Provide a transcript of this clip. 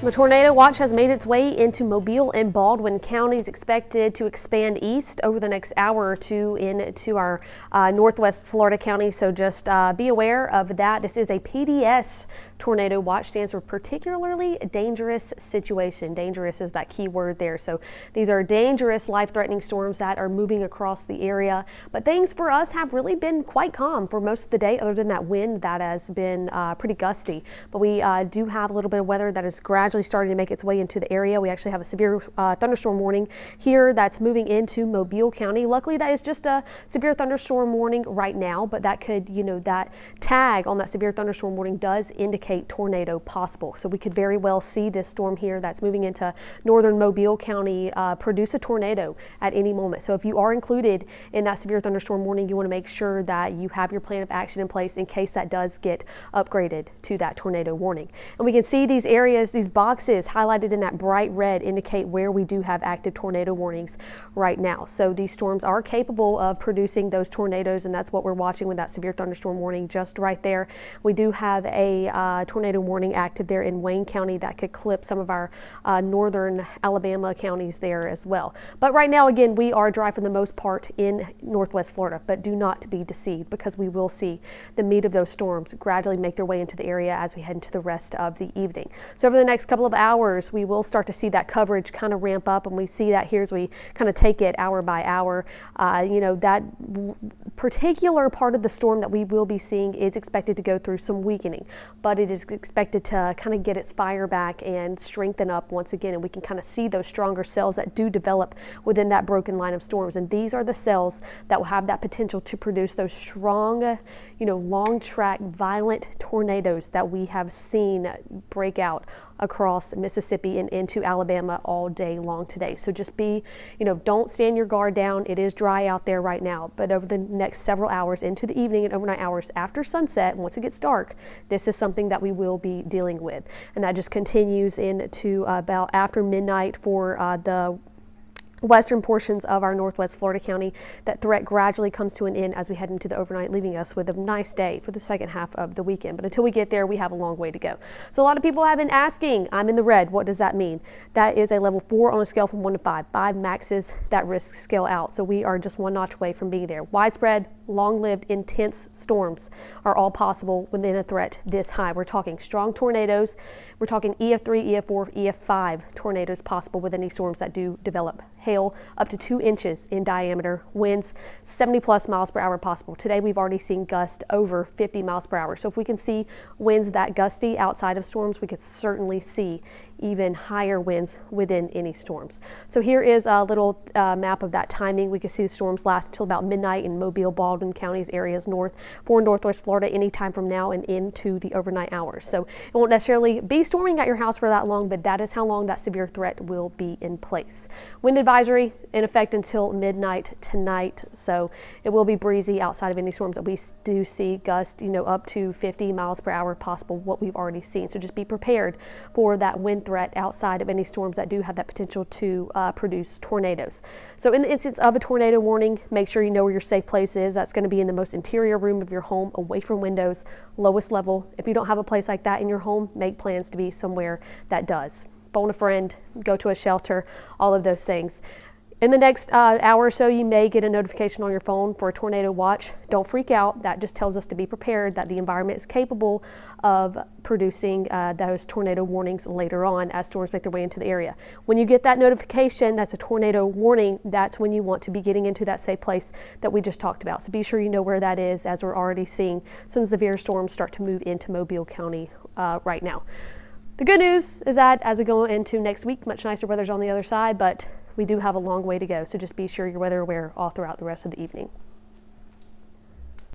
The tornado watch has made its way into Mobile and Baldwin counties, expected to expand east over the next hour or two into our northwest Florida county. So just be aware of that. This is a PDS tornado watch, stands for particularly dangerous situation. Dangerous is that key word there. So these are dangerous, life-threatening storms that are moving across the area. But things for us have really been quite calm for most of the day, other than that wind that has been pretty gusty. But we do have a little bit of weather that is gradually starting to make its way into the area. We actually have a severe thunderstorm warning here that's moving into Mobile County. Luckily, that is just a severe thunderstorm warning right now, but that could, that tag on that severe thunderstorm warning does indicate tornado possible. So we could very well see this storm here that's moving into northern Mobile County produce a tornado at any moment. So if you are included in that severe thunderstorm warning, you want to make sure that you have your plan of action in place in case that does get upgraded to that tornado warning. And we can see these areas, these boxes highlighted in that bright red, indicate where we do have active tornado warnings right now. So these storms are capable of producing those tornadoes, and that's what we're watching with that severe thunderstorm warning just right there. We do have a tornado warning active there in Wayne County that could clip some of our northern Alabama counties there as well. But right now, again, we are dry for the most part in northwest Florida, but do not be deceived, because we will see the meat of those storms gradually make their way into the area as we head into the rest of the evening. So over the next couple of hours, we will start to see that coverage kind of ramp up, and we see that here as we kind of take it hour by hour. That particular part of the storm that we will be seeing is expected to go through some weakening, but it is expected to kind of get its fire back and strengthen up once again, and we can kind of see those stronger cells that do develop within that broken line of storms. And these are the cells that will have that potential to produce those strong, long track, violent tornadoes that we have seen break out across Mississippi and into Alabama all day long today. So just don't stand your guard down. It is dry out there right now, but over the next several hours into the evening and overnight hours after sunset, once it gets dark, this is something that we will be dealing with. And that just continues into about after midnight for the western portions of our northwest Florida county. That threat gradually comes to an end as we head into the overnight, leaving us with a nice day for the second half of the weekend. But until we get there, we have a long way to go. So a lot of people have been asking, I'm in the red, what does that mean? That is a level 4 on a scale from 1 to 5. 5 maxes that risk scale out. So we are just one notch away from being there. Widespread, long-lived, intense storms are all possible within a threat this high. We're talking strong tornadoes. We're talking EF3, EF4, EF5 tornadoes possible with any storms that do develop. Hail up to 2 inches in diameter, winds 70 plus miles per hour possible. Today we've already seen gusts over 50 miles per hour. So if we can see winds that gusty outside of storms, we could certainly see even higher winds within any storms. So here is a little map of that timing. We can see the storms last until about midnight in Mobile, Baldwin counties, areas north for northwest Florida, anytime from now and into the overnight hours. So it won't necessarily be storming at your house for that long, but that is how long that severe threat will be in place. Wind advisory in effect until midnight tonight. So it will be breezy outside of any storms that we do see. Gusts, up to 50 miles per hour possible, what we've already seen. So just be prepared for that wind threat outside of any storms that do have that potential to produce tornadoes. So in the instance of a tornado warning, make sure you know where your safe place is. That's going to be in the most interior room of your home, away from windows, lowest level. If you don't have a place like that in your home, make plans to be somewhere that does. Phone a friend, go to a shelter, all of those things. In the next hour or so, you may get a notification on your phone for a tornado watch. Don't freak out. That just tells us to be prepared, that the environment is capable of producing those tornado warnings later on as storms make their way into the area. When you get that notification, that's a tornado warning. That's when you want to be getting into that safe place that we just talked about. So be sure you know where that is, as we're already seeing some severe storms start to move into Mobile County right now. The good news is that as we go into next week, much nicer weather's on the other side, but we do have a long way to go. So just be sure you're weather aware all throughout the rest of the evening.